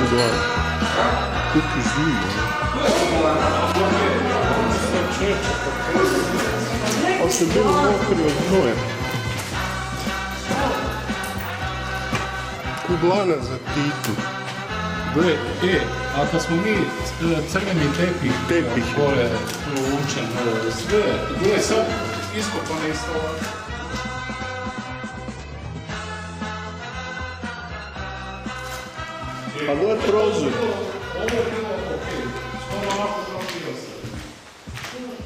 kuglana. Kupi zima. Ali se bilo mokri od znoja. Kuglana za Titu. Gle, a kad smo mi crveni tepih gore uvučen, sve, gle sad iskopane iz toga. A gle prozor. Ovo je bilo okej, skoro ovako kao bilo sad.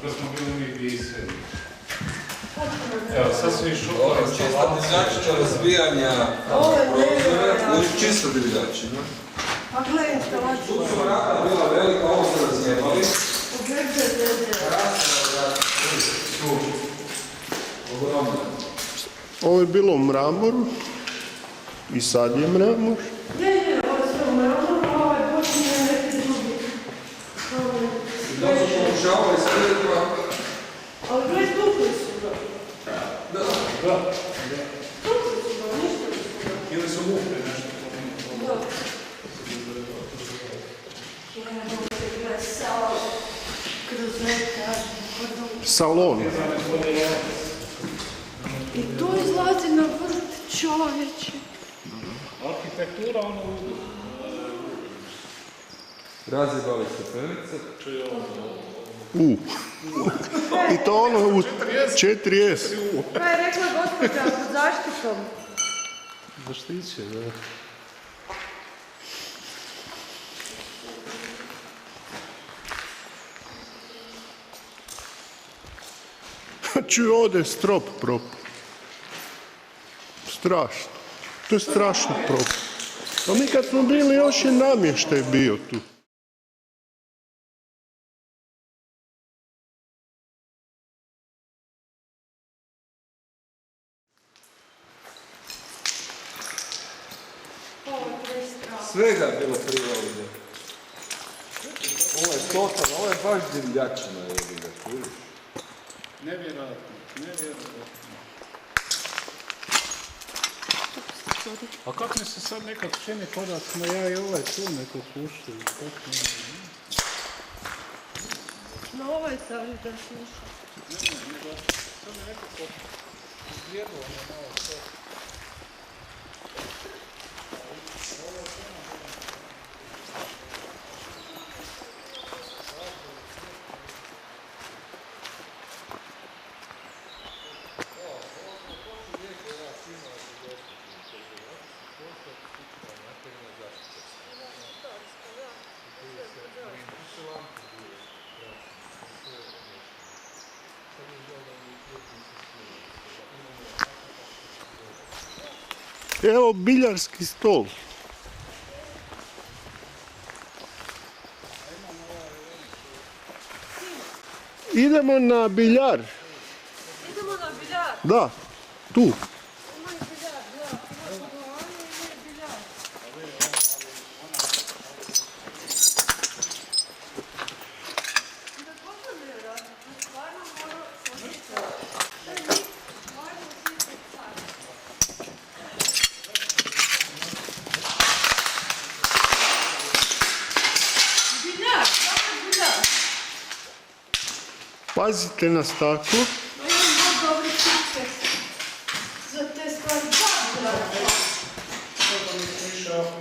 Da smo bili mi 2007. Evo, sad se išlo... Ovo je čista divljačina razbijanja prozora, uz čisto divljačina. A gledaj instalaciju. Tu su vrata bila velika, ovo su razjebali. Su ogromne. Ovo je bilo u mramoru. I sad je mramor. Je, ovo je sve u mramoru, a ovo je počinje neki drugi. I to su pokušavali sredstva. Ali gledaj, tukli su ga. Da. Tukli su ga, ništa nisu ga. Ili su mukli nešto. Da. Evo se gleda salon. Kroz neka. Salon. I tu izlazi na vrt čovječe. Arhitektura, ono... Razjebali stepenice. I to ono u 4S. Kaj je rekla gospođa pod zaštitom? Zaštiće, da. Čuj, ovdje je strop propao. Strašno. To je strašno propao. A mi kad smo bili, još je namještaj bio tu. Svega je bilo prije ovdje. Ovo je totalno, ovo je baš divljačina ovdje, kužiš. Nevjerojatno. A kako mi se sad nekad čini ko da smo ja i ovaj tu neko puštili? Na ovaj stavi da sluša. Sad mi nekako izgledalo na malo sve. Evo biljarski stol. Idemo na biljar. Idemo na biljar. Da, tu. Ima i biljar, da. Ima putovanje i biljar. Da kako ne radi? To stvarno mora složiti. Moramo svi sad. Biljar, kako je biljar? Pazite na staklo. Ma imam dva dobri tipke za te stvari.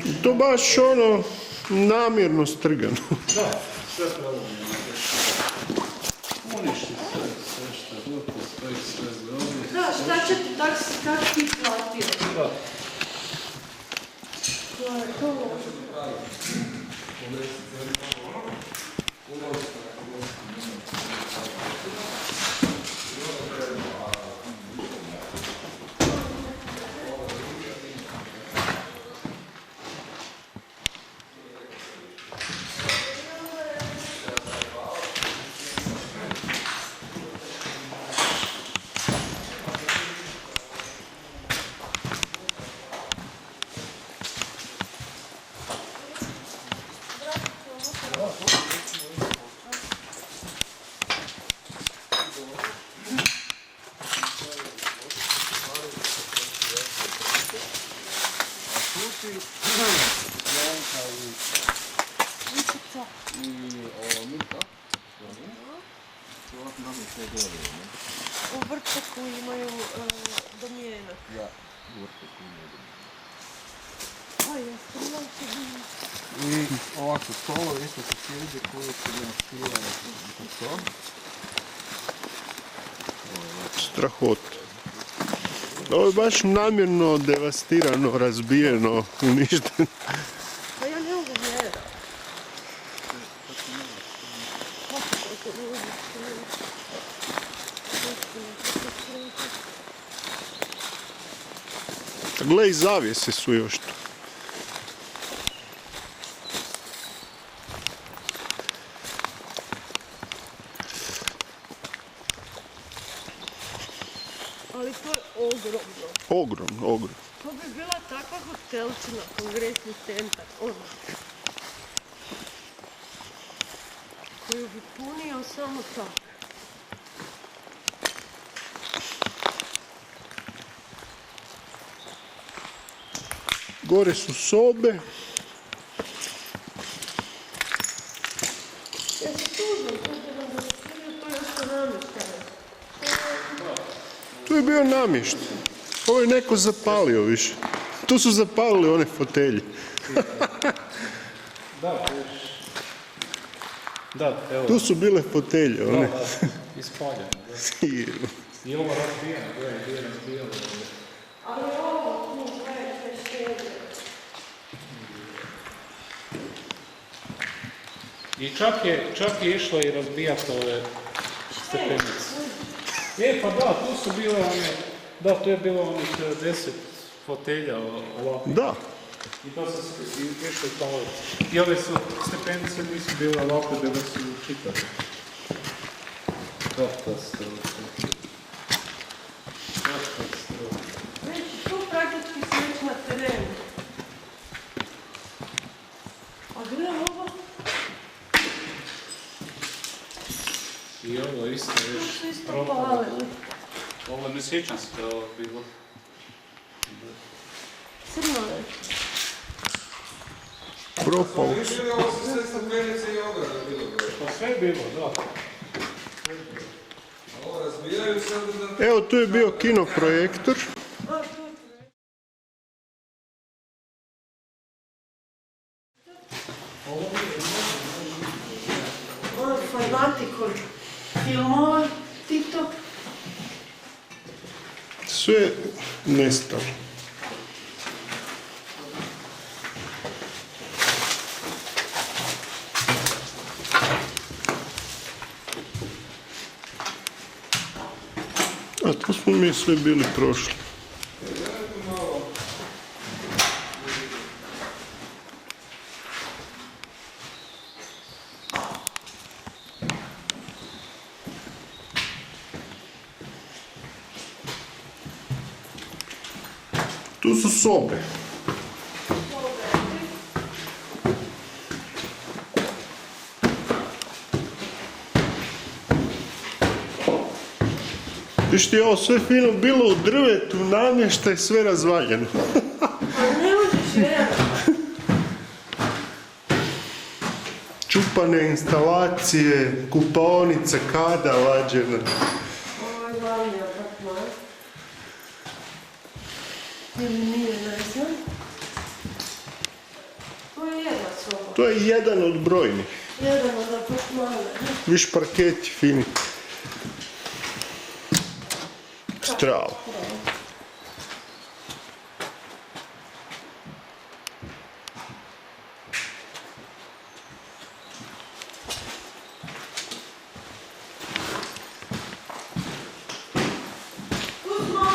I to baš ono namjerno strgano. Da, sve pravo. Uništi sve što god postoji, sve zdravlje. Da, šta će ti, tak ti platio? Da. To je to. U Vrčaku imaju domjena. Ja, Vrčak imaju domjena. A jeste, imam se biti. I ovako stolo isto se sjedi koje su demonstrirane na to. Strahota. Ovo je baš namjerno devastirano, razbijeno, uništeno. Pa ja ne mogu vjerati. Gle, i zavjese su još tu. Ali to je ogromno. Ogromno, ogromno. To bi bila takva hotelčina, kongresni centar, ono. Koju bi punio samo tako. Gore su sobe. Ja se tužim, da je to još namještaje. Tu je bio namještaj. Ovo je neko zapalio više. Tu su zapalili one fotelje. Da, da, evo. Tu su bile fotelje, one. Da, ispaljeno, da. I ovo razbijeno, gdje je razbijeno. Ali ovo, tu gledajte štede. I čak je išla i razbijati ove stepenice. Pa da, tu su bile one, da, tu je bilo onih 10 fotelja ovako. Da. I to se išlo i paliti. I ove su stepenice nisu bile ovako da su čitali. Katastrofa. Već tu praktički sveć na terenu. A gdje ovo? I ovo isto Tu još su isto propadalo. palili. Ovo ne sjećam se da je ovo bilo. Crno je. Propalo. Ovo su sve stepenice i ograda bilo gore. Pa sve je bilo, da. Ovo razbijaju sad da... Evo, tu je bio kinoprojektor. A, tu je. Ovo je fanatikon. Filmova, Tito. Sve nestalo. A tu smo mi sve bili prošli. Tu su sobe. Viš ti ovo sve fino bilo u drvetu, namještaj, sve razvaljeno. Ali ne možeš vjerati. Čupane instalacije, kupaonice, kada vađena. Ovo je glavni apartman. Ili nije, ne znam. To je jedna soba. To je jedan od brojnih. Jedan od apartmana. Viš parketi fini. Strava. Tu smo.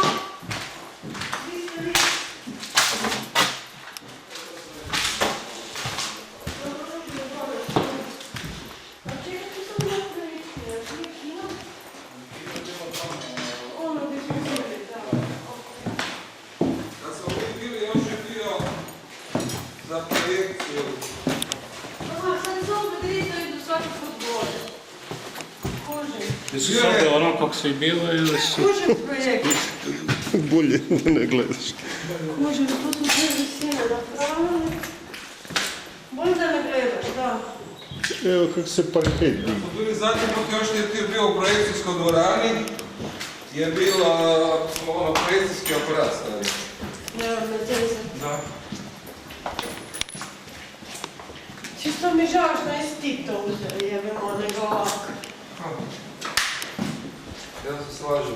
Vi ste vi. A čekajte samo napraviti. Nije kino? Ono gdje smo bili, da. Kad smo mi bili, još je bio za projekciju. Aha, sad samo da vidite da idu svaki put gore. Kužim. Jesu sad ono kako su i bilo ili su... Kužim projekt. Bolje da ne gledaš. Kužim, tu su sve visine napravili. Bolje da ne gledaš, da. Evo kako se parket digne. Smo bili zadnji put još ti je bio u projekcijskoj dvorani, je bila ono projekcijski aparat stavio. Da. Čisto mi žao što nisi ti to uzeli, jebemo, nego ovako. Ja se slažem.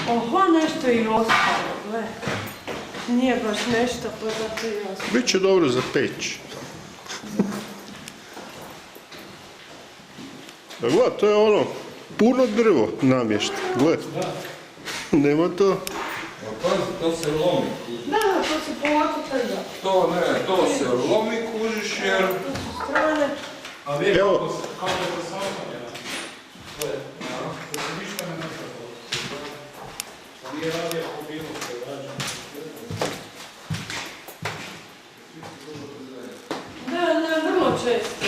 Oho, nešto i ostalo, gle. Nije baš nešto, pa zato i ostalo. Biće dobro za peć. Da gleda, to je ono, puno drvo namješta, gled. Nema to. Pa pazi, to se lomi. Da, to se polako trga. To ne, to se lomi kužiš jer... To su strane. A vidi Evo. kako je to sastavljeno. To se ništa ne napravilo. Nije radio po bilo što je rađeno. Da, vrlo često.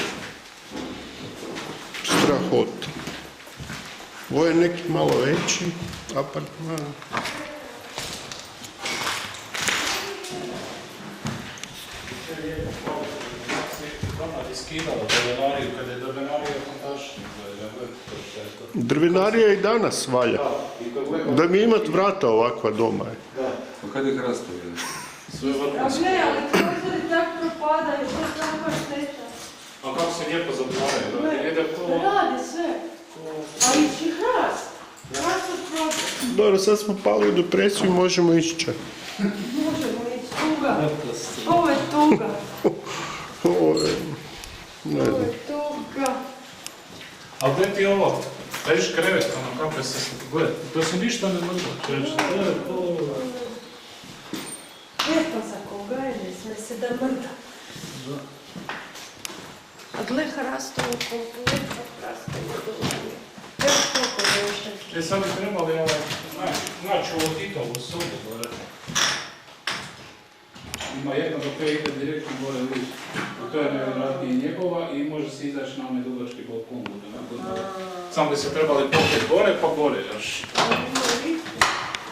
Strahot. Ovo je neki malo veći apartman. Skidalo drvenariju, kada je drvenarija fantastična. Drvenarija i danas valja. Da mi imat vrata ovakva doma. Pa kad je hrastovi? Sve A vrhunsko. gle, ali prozori tako propadaju, što je takva šteta. A kako se lijepo zatvaraju, da ide to... Radi sve. Ali i hrast. Hrast od prozora. Dobro, sad smo pali u depresiju i možemo ići čak. Možemo ići, tuga. Ovo je tuga. Ovo je... Ne Ovo znam. je tuga. A gledaj ti ovo, vidiš krevet, ono kako se... Gledaj, to se ništa ne mrda. To je to... Lijepo za koga je, ne sme se da mrda. A gle hrastovo kompletno hrastovo dolanje. Evo koliko došle. E sad bi trebali naći ovo Titovu sobu gore. Ima jedna do koja ide direktno gore liš. To je najvjerojatnije njegova i može se izaći na onaj dugački balkon. Samo bi se trebali popet gore pa gore još.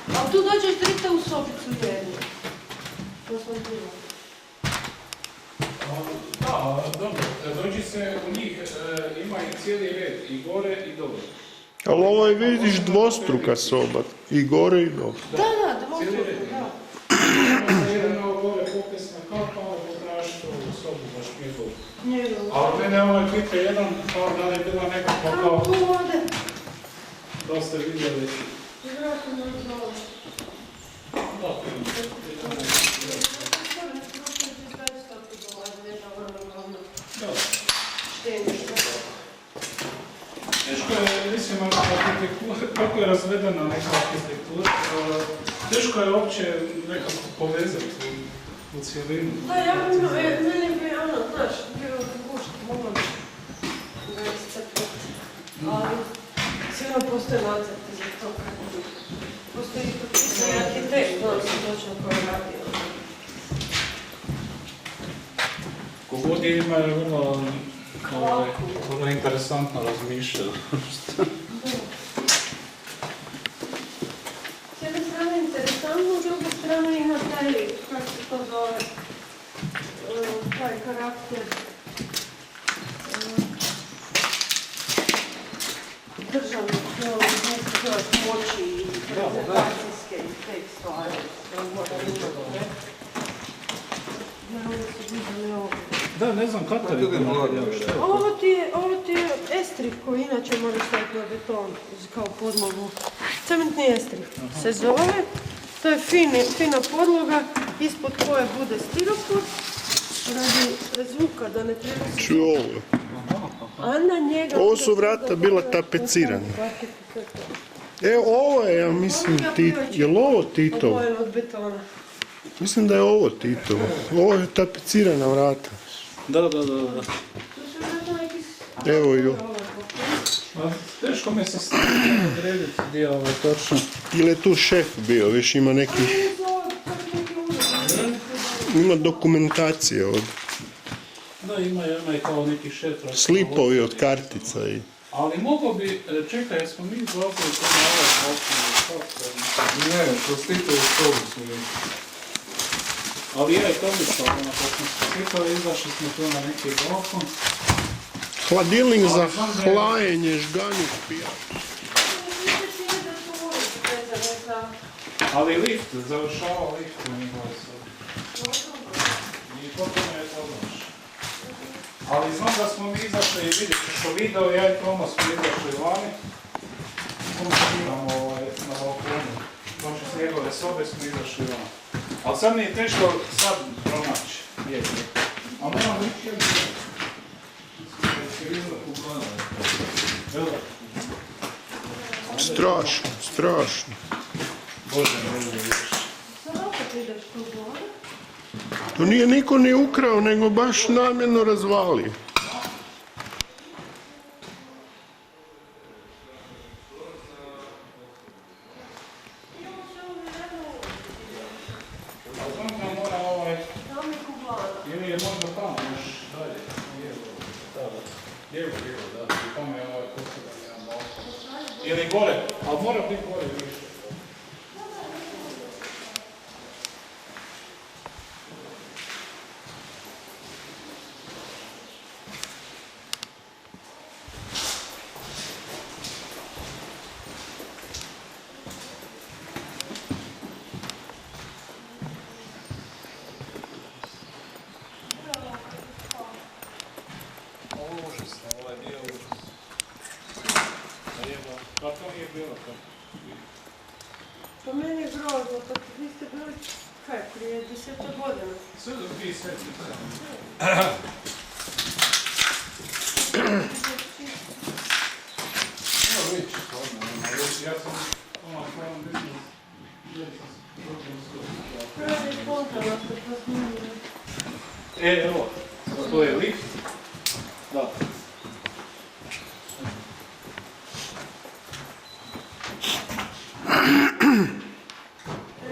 A tu dođeš direktno u sobicu jednu. To sam bilo. Da, dobro, dođi se u njih, ima i cijeli red, i gore i dole. Ali ovo je, vidiš, dvostruka soba. I gore i dole. Da, dvostruko, da. Jedna gore popisna kapa, potraži to u sobu baš njegovu. Njegovu. A od mene ovaj klip je jedan, kao da je bila nekakva Tamo kao, tu ode. da ste vidjeli. Zrako na dole. Da, da. Teško je, mislim, kako je razvedena neka arhitektura, teško je uopće nekako povezati u cijelinu. Da, meni bi ono, znaš, bilo bi kušt, mogla bi ga iscrpiti. Ali sigurno postoje nacrti za to kako bi. Postoji i potpisani arhitekt, znam se točno ko je radio. Kogod je ima je vrlo interesantno razmišljati. S jedne strane interesantno, s druge strane ima taj, kako se to zove, taj karakter državnog, moći i prezentacijske i te stvari. Da, ne znam kako je to. Ovo ti je estrih koji inače moraš staviti na beton kao podlogu. Cementni estrih se zove. To je fina podloga ispod koje bude stiropor radi zvuka da ne treba se... Ču ovo. A na njega... Ovo su vrata bila tapecirana. Evo, ovo je, ja mislim, je li ovo Titovo? Obojeno od betona. Mislim da je ovo Titovo. Ovo je tapecirana vrata. Da. Tu su vjerojatno neki... Evo i ovo. Teško mi se odrediti gdje je ovo točno. Ili je tu šef bio, viš ima neki... Ima dokumentacije od... Da, ima i kao neki šef. Slipovi od kartica i... Ali mogo bi, čekaj, jesmo mi izvozili to na ovaj način? Ne, što slite u sobu su mi. Ali je to odlično, ono, kad smo se pitali, izašli smo tu na neki balkon. Hladilnik za hlajenje, žganju, pijač. Ali lift, završava lift u njihove sobi. I potpuno je to odlično. Ali znam da smo mi izašli i vidjeti što video, ja i Tomas smo izašli vani. Imamo na balkonu. Znači s njegove sobe smo izašli vani. Ali sad mi je teško sad pronaći. A moram reći jedno. Strašno, strašno. Bože, Bože, vidiš. Sad opet ideš tu gore. To nije niko ni ukrao, nego baš namjerno razvalio. Ili je možda tamo još dalje. Lijevo, da. I tamo je ovaj poseban jedan balkon. Ili gore, ali mora biti gore više. Pa to nije bilo to. Pa meni je grozno, pa vi ste bili, kaj, prije 10 godina. Sve do 2 sveti. Evo vidite što odmah, ja sam ono svojom biznis. Prvi spontano ste prosmijenili. Evo, to je lift. Da.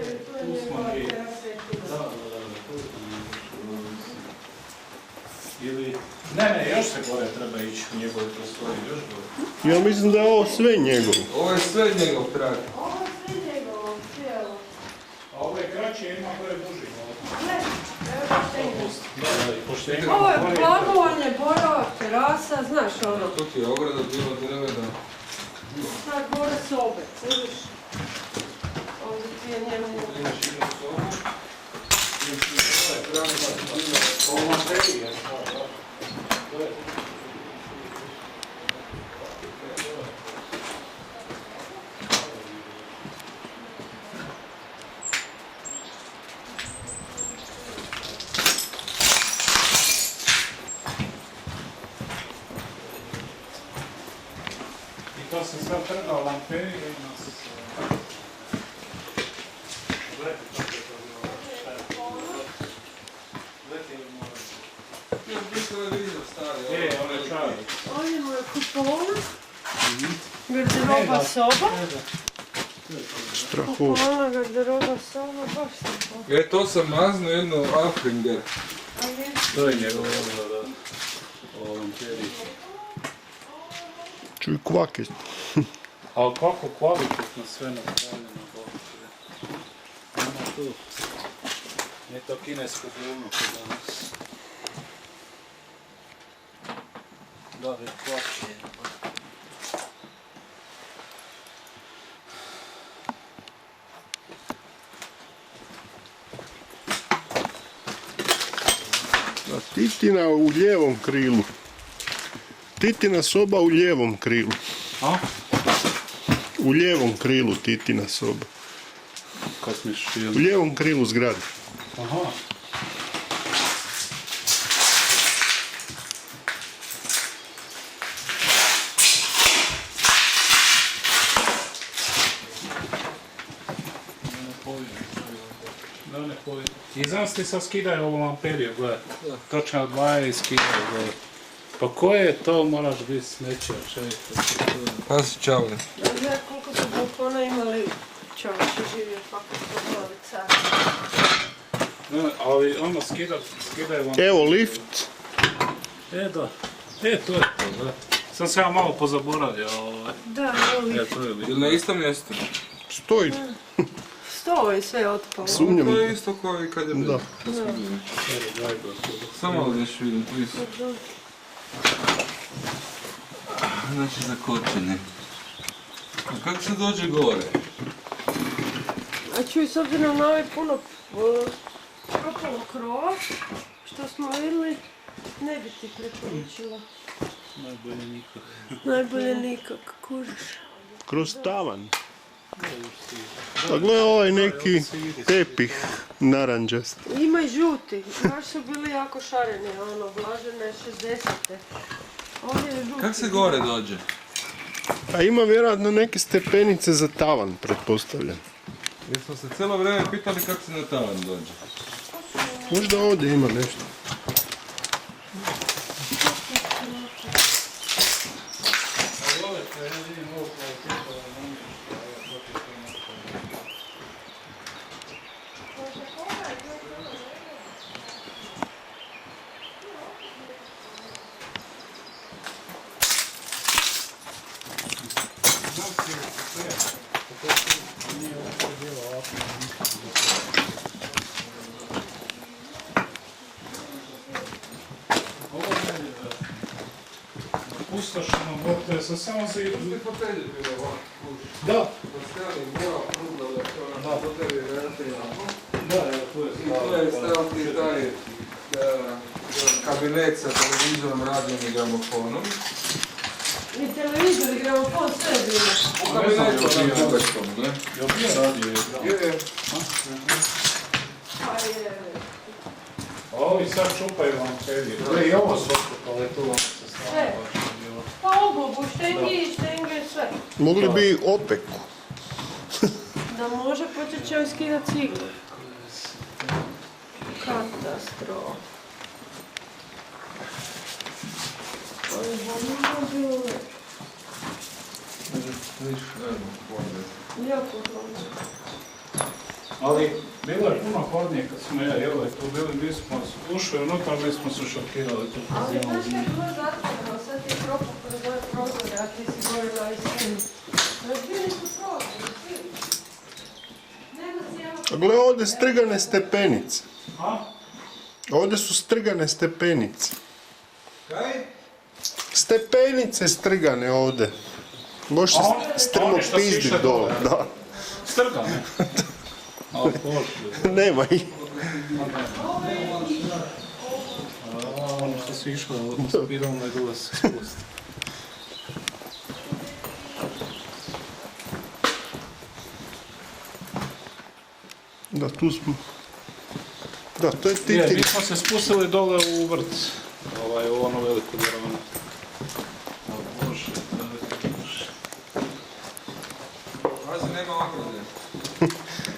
Tu je njegova terapetina. Ili... Ne, još se gore treba ići u njegove prostorije, još gore. Ja mislim da je ovo sve njegov. Ovo je sve njegov trag. Ovo je sve njegovo, cijelo. A ovo je kraće, ima gore duži. Ne, evo poštenje. Poštenje. Ovo je plagovanje, boravak, terasa, znaš ono. Tu ti je ograda bila drvena. Sad gore sobe, vidiš? Ovdje ti je njemu. Imaš jednu sobu. Ovo materije. I to se sad trga lamperije i nas... Gledajte kako je to bilo. Gledajte ili morate. Ti televizor stari. On je čaj. Ovdje mu je kupovna. Garderoba soba. Strahu. Kupovna garderoba soba, baš sam to. To sam maznuo jednu Afringer. A je? To je njegov odgleda o lamperiji. Čuj kvake. Ali kako kvalitetno sve napravljeno. Ima tu. Nije to kinesko gulno kod danas. Da, već kvake. A Titina u lijevom krilu. Titina soba u lijevom krilu. A? U lijevom krilu Titina soba. Kad smiješ U ili? lijevom krilu zgrade. Aha. I znaš ti sad skidaju ovu lamperiju, gledaj. Točno odvaja i skidaju, gledaj. Pa koje je to, moraš biti smeće, čovjek. Pa si čavle. Ja koliko su balkona imali čovječe živio, kako su glavica. Ne, ali ono skidaju lamperiju. Evo lift. Da. To je to, gledaj. Sam se ja malo pozaboravio, Da, evo to je Ili na istom mjestu? Stoji. Ovo je sve otpalo. Sumnjam. To je isto kao i kad je bilo. Da. Samo da još vidim, please. Znači zakočenje. A kako se dođe gore? A čuj, s obzirom na ovaj puno propalo krova, što smo vidjeli, ne bi ti preporučila. Najbolje nikak, kužiš. Kroz tavan. Pa gledaj ovaj neki tepih naranđast. Ima i žuti, baš su bili jako šareni, ono, blažene 60-te. Ovdje je žuti. Kako se gore dođe? A ima vjerojatno neke stepenice za tavan, pretpostavljam. Jer smo se cijelo vrijeme pitali kako se na tavan dođe. Možda ovdje ima nešto. Pustošeno, gotovo sam samo za... Sve fotelje bilo ovako. Da, Postavili mora prugla da to na fotelje vrati ovako. da, evo tu je I to je staviti taj kabinet sa televizorom, radijom i gramofonom. I televizor i gramofon, sve je bilo. U kabinetu na Bugačkom, ne? Jel bio radio? Je. Pa je... Ovi sad čupaju vam kredit. I ovo su otkupali, tu vam se Sve. stvarno baš je bilo. Pa obubu, štengi, štenge, sve. Mogli bi opeku. Da može, počet će joj skidat cigle. Katastrofa. Ali bolno bilo lepo. Jako hladno. Ali bilo je puno hladnije kad smo tu bili, mi smo ušli unutra, mi smo se šokirali tu Ali zimu. znaš kad je bilo zatvoreno, sad ti je propao kroz ove prozore, a ti si gorila i svim. Razbili su prozore, svi. Nema cijelo... A gle, ovdje strgane stepenice. A? Ovdje su strgane stepenice. Kaj? Stepenice strgane ovdje. Može A one strmo što si išle pizdit dole. dole, Da. Strgane. Ali pošli. Nema ih. Ono što si išlo, spiralno je dole se spustiti. Da, tu smo. Da, to je Mi titir. smo se spustili dole u vrt, u onu veliku dvoranu. O Bože, Bože. Pazi, nema ograde.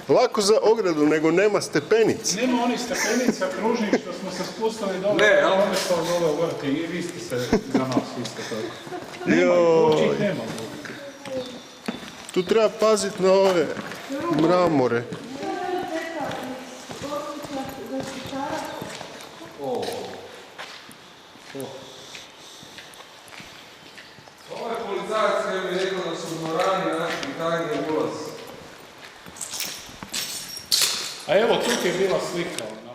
Lako za ogradu, nego nema stepenic. Nema onih stepenica kružnih što smo se spustili dole, Ne, ali- oni su dole u vrti i vi ste se za nas isto tako. Joj, Ih nema. tu treba paziti na ove mramore. Ovaj policajac je mi rekao da su u dvorani našli tajni ulaz. A evo, tu ti je bila slika. Ona.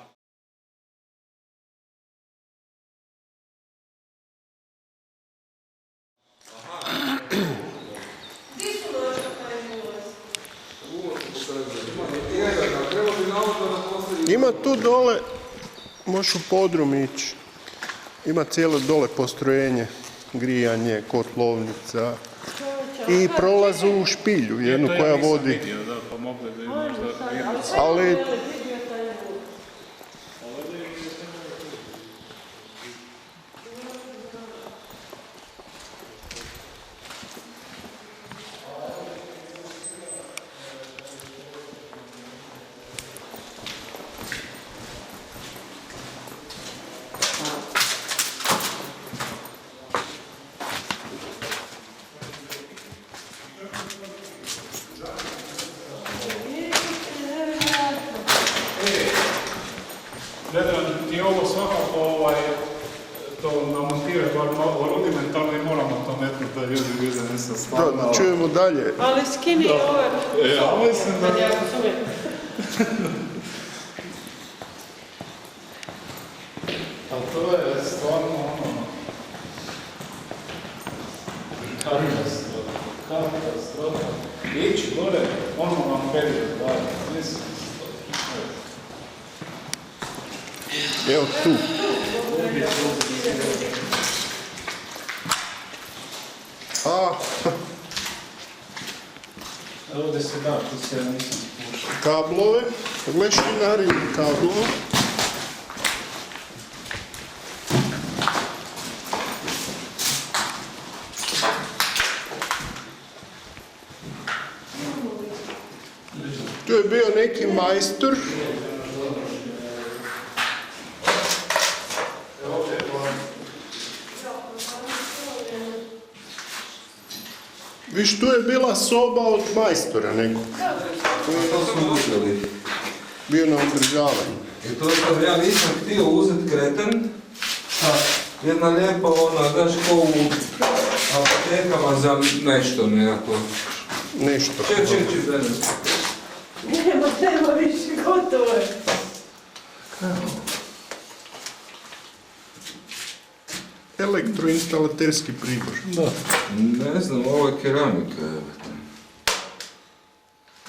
Ima tu dole, možeš u podrum ići. Ima cijelo dole postrojenje, grijanje, kotlovnica i prolaz u špilju, jednu To ja koja nisam vodi. vidio, da, pa mogli da je možda vidjeti. Ali Vedran, ti ovo svakako to namontirati, rudimentalno i moramo to metnuti da ljudi vide, nisam stvarno. da čujemo dalje. Ali skini ove... Ja mislim da... Ja razumijem. Ali to je stvarno ono... Katastrofa. Ići gore, ono vam period, da, mislim. Evo tu. A, Ovdje se da, tu se ja nisam spušao. kablove, lešinari kablove. Tu je bio neki majstor. Viš, tu je bila soba od majstora nekog. To smo uzeli. Bio na održavanju. I to sam ja nisam htio uzeti kreten. Jedna lijepa ona, daš ko u apotekama za nešto nekako. Nešto. Ček, Nema više, gotovo je. Elektroinstalaterski pribor. Da. Ne znam, ovo je keramika.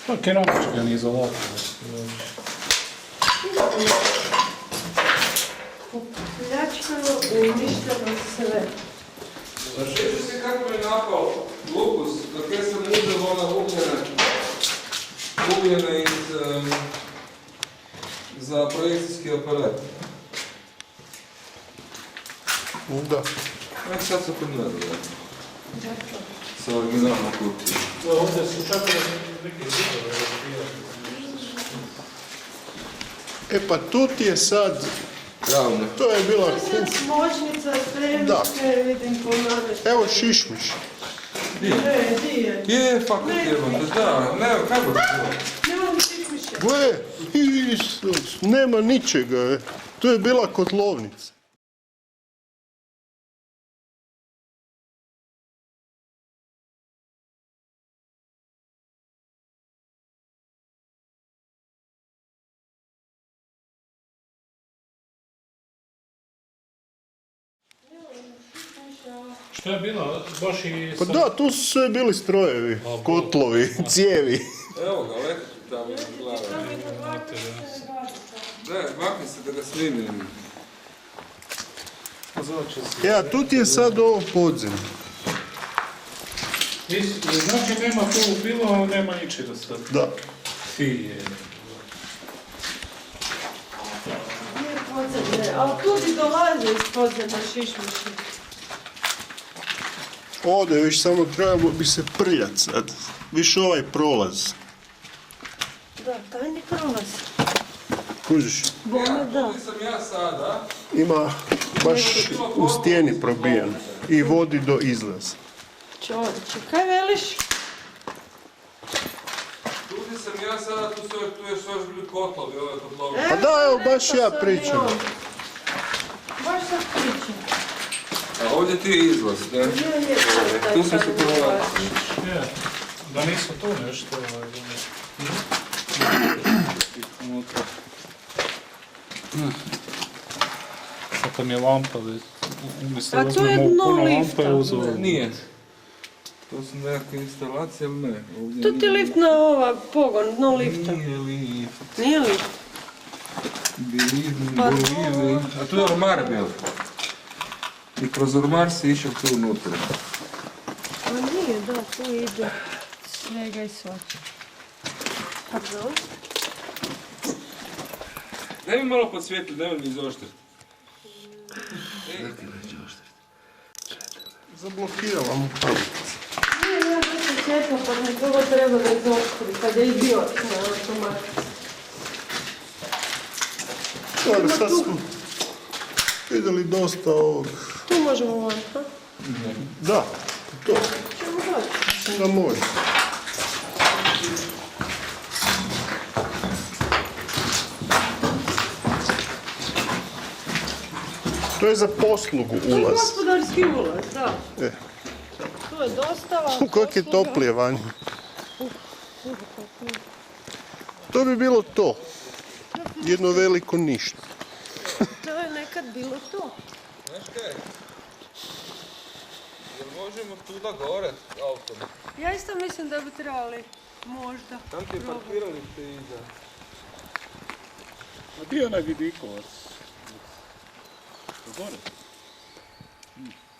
Pa keramička ni izolacija. Pljačkano, uništeno sve. A šeću se kako je napao lukus, dok ja sam uzeo ona ugljena za projekcijski aparat. Da. Nek sad se pogledali. Sa originalnom kutijom. Ovdje su čak neke zidove razbijati. E pa tu ti je sad, Ravno. to je bila, Sad moćnica, spremnice, vidim ponavljati. evo šišmiš. Di? Ne, di je? Je, fakat jebate, da, ne, kako to? Nema ni šišmiša. Gle, Isus, nema ničega. Tu je bila kotlovnica. Što je bilo? Baš i... Pa da, tu su sve bili strojevi, kotlovi, cijevi. Evo ga, leti tamo iz glave. Ne, makni se da ga snimim. Ja, tu ti je sad ovo podzemlje. Znači nema tu bilo, ali nema ničega sad. Da. Fije. Nije podzemlje, ali tu ti dolaze iz podzemlja šišmiši. Ovdje viš samo trebalo bi se prljat sad. Viš ovaj prolaz. Da, tajni prolaz. Kužiš, Bome da. Ovdje sam ja sada. ima baš u stijeni probijan i vodi do izlaza. Čovječe, kaj veliš? Ovdje sam ja sada, tu je još bili kotlovi, ove kotlovi. Pa da, evo, baš ja pričam. Baš sad pričam. A ovdje ti je izlaz, ne? Tu sam se provlačio. Je, da nisu tu nešto. Unutra. Sad tam je lampa, umjesto A da to je uzmemo dno puno lifta. lampe, uzeo. Nije. To su nekakve instalacije, ali ne. Ovdje Tu ti nije. lift na ova pogon, dno lifta. Nije lift. Nije lift? Pa Bili. A tu je ormar bio. I kroz ormar si išao tu unutra. A nije, da, tu ide svega i svača. Pardon? Daj mi malo podsvijetli, nemoj mi izoštriti. Zablokirala mu pamet. Nije, ja sam sjetla, pa mi toga treba da izoštri, kad je i bio na automatici. Dobro, sad smo vidjeli dosta ovog. Tu možemo van, ha? Da, to. Čemo doći? Da može. To je za poslugu To je ulaz. gospodarski ulaz, da. E. Tu je dostava, Kako je posluga. toplije vanje. To to bi bilo to. Jedno veliko ništa. To je nekad bilo to. Znaš kaj? Jel možemo tuda gore autom? Ja isto mislim da bi trebali možda. Tam ti je parkiralište iza. A gdje je onaj vidikovac? Gore.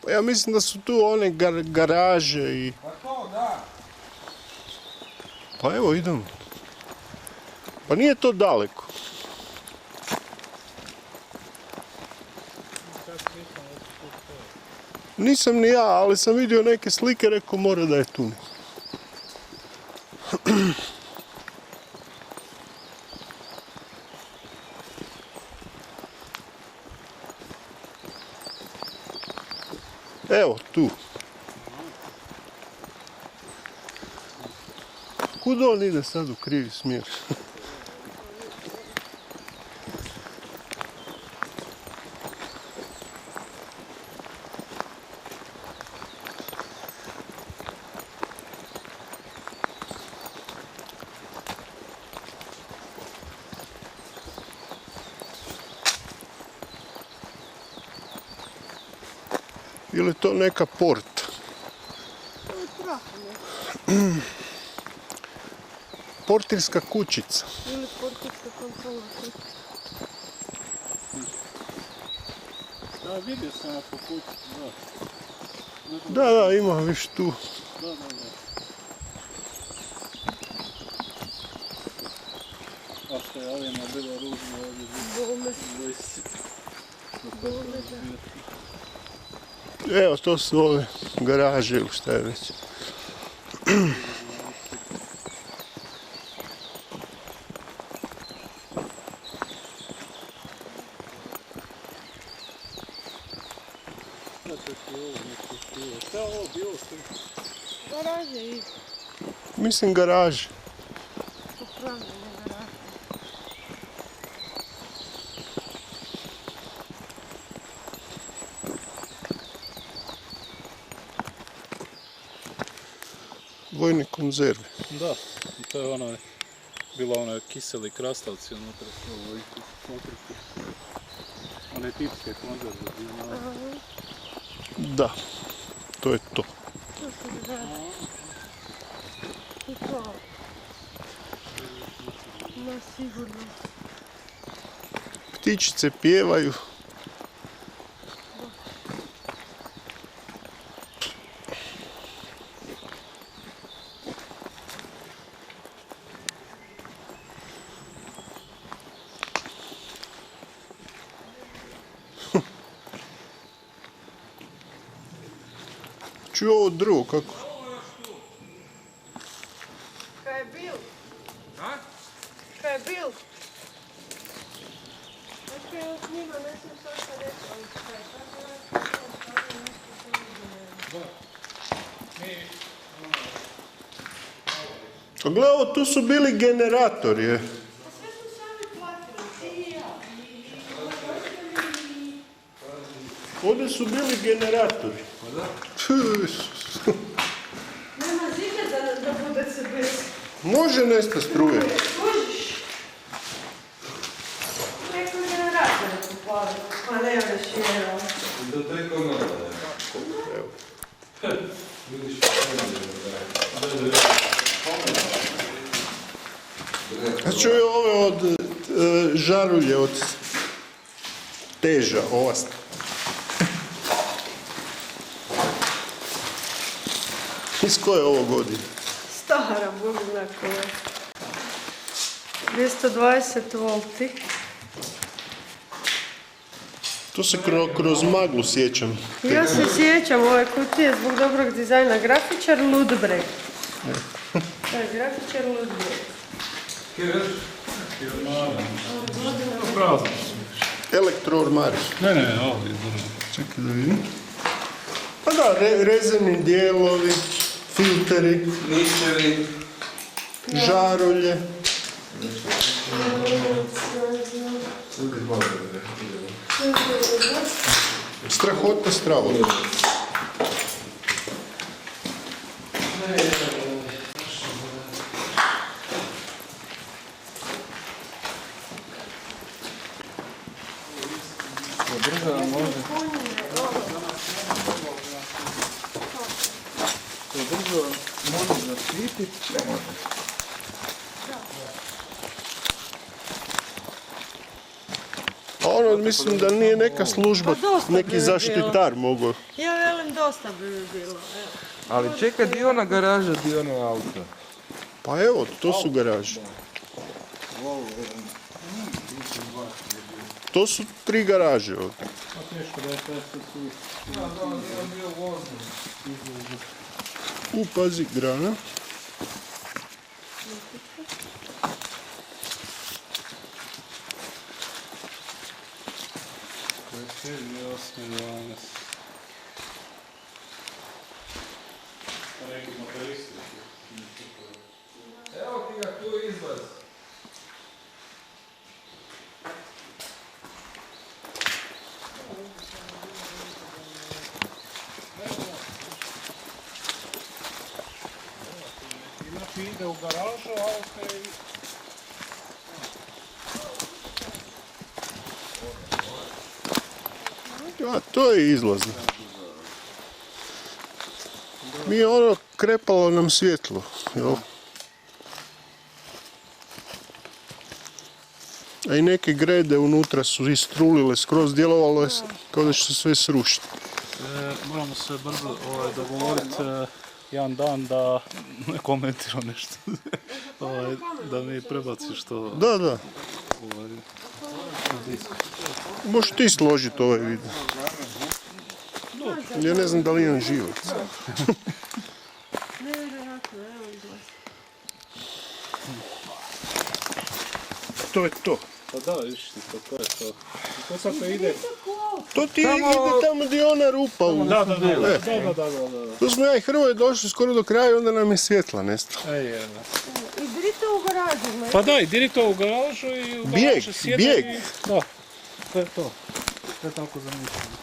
Pa ja mislim da su tu one garaže i... Pa to da. Pa evo idemo. Pa nije to daleko. Nisam ni ja, ali sam vidio neke slike, rekao mora da je tu. Evo, tu. Kud on ide sad u krivi smjer? Ili to neka porta? Portirska kućica. Ili portirska kontrola. Da, vidio sam ja po putu, Da, ima viš tu. da. A što je ovima bilo ružno ovdje. Bome. Evo, to su ove garaže ili šta je već. Šta je ovo bilo sve? Garaže i Mislim garaže. upravljanje garaže. Vojne konzerve. Da, i to je ono, bilo ono kiseli krastavci unutra su ovo i tu pokriti. One tipske konzerve. Da, to je to. To su garaže. I to. Ma sigurno. Ptičice pjevaju. Čuo ovo drugo, kako? Kaj je bil? A? Kaj je bil? Nekaj je njima, ne znam što sam rekao, ali kaj, kako je A gle, ovo, tu su bili generatori, je. sve smo sami platili, ti i ja. Ovdje su bili generatori. Pa da. Nema zida da bude se bez. Može nesta struje. Kužiš? Preko generatora kupali, pa ne još jedan. Do preko nove. Evo. Vidiš A čuju ove od žarulje, od teža, ova. Iz koje je ovo godine? Stara, Bog zna koja. 220 volti. To se kroz maglu sjećam. Ja se sjećam ove kutije zbog dobrog dizajna. Grafičar Ludbreg. To je grafičar Ludbreg. Pravo. Elektroormari. Ne, ovdje. Čekaj da vidim. Pa da, rezervni dijelovi, filteri, ničevi. žarulje. Strahota stravo. država može zaštititi, ne može. A ono, mislim da nije neka služba, Pa dosta bi neki mi zaštitar mogao. Ja velim dosta bi mi bilo, evo. Ali čekaj, di ona garaža, di ono auto? Pa evo, to su garaže. To su 3 garaže ovdje. Pa teško da je to sad tu. Da, ja bio vozno. Pazi, grana. To je 7, 8, 12. Neki motoristi. Evo ti ga tu izlaz. Znači ide u garažu, a auto je... A, to je izlazno. Mi je ono krepalo nam svjetlo, jel? A i neke grede unutra su istrulile, skroz djelovalo je kao da će se sve srušiti. Moramo se brzo dogovoriti jedan dan da ne komentiramo nešto. Da mi prebaciš to. Da, da. Možeš ti složiti ovaj video. Ja ne znam da li imam život. Nevjerojatno, evo izgleda. To je to. Pa da, vidiš ti to je to. To sad to ide. To ti ide tamo gdje je ona rupa. Da. Tu smo ja i Hrvoje došli skoro do kraja i onda nam je svjetla nestala. Idrite u garažu, ne? Pa da, i dirite u garažu i u Bijeg, garažu sjede bijeg. i... Da, to je to. To je tako zamišljeno.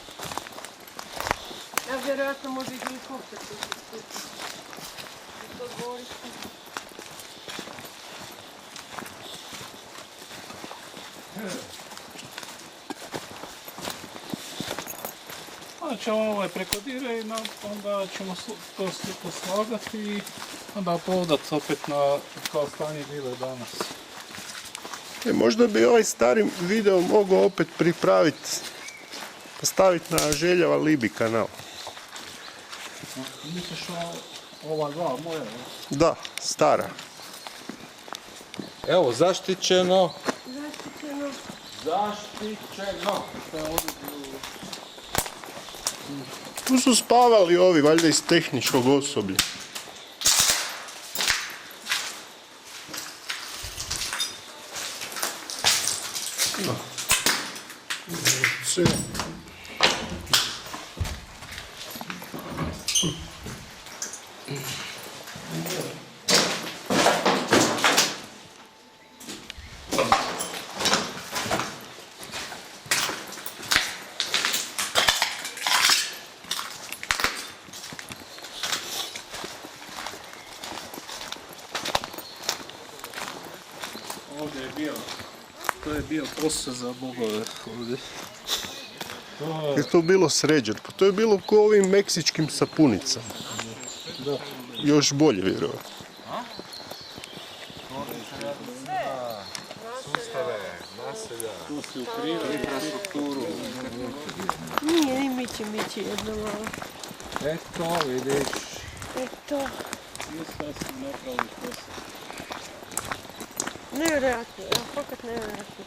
Ja vjerojatno može i helikopter tu se skupi. To dvorište. Onda ćemo prekodirati i onda ćemo to sliku slagati i onda povdat opet na kao stanje bilo danas. Možda bi ovaj stari video mogao opet pripraviti, postaviti na Željava Libi kanal. Misliš ova dva moja? Da, stara. Evo, zaštićeno. Zaštićeno. Zaštićeno. Tu su spavali ovi, valjda iz tehničkog osoblja. Ovdje je bio, to je bio posao za bogove ovdje. Je to bilo sređeno? Pa to je bilo ko ovim meksičkim sapunicama. Da. Još bolje, vjerovatno. Sustave, naselja, Tu si ukrivo. infrastrukturu. Nije ni mići jedno malo. Eto, vidiš. Eto. Mislim da sam napravili posao. Nevjerojatno, ja, fakat nevjerojatno.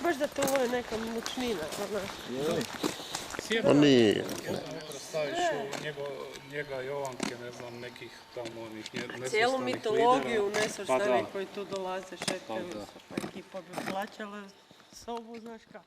Baš da to ovo je neka mučnina, ona. Sjedno Oni, staviš u njega Jovanke, ne znam, nekih tamo onih nesvrstanih Cijelu mitologiju lidera. nesvrstanih Pa koji tu dolaze, šetaju Pa da. se, pa ekipa bi plaćala sobu, znaš kako.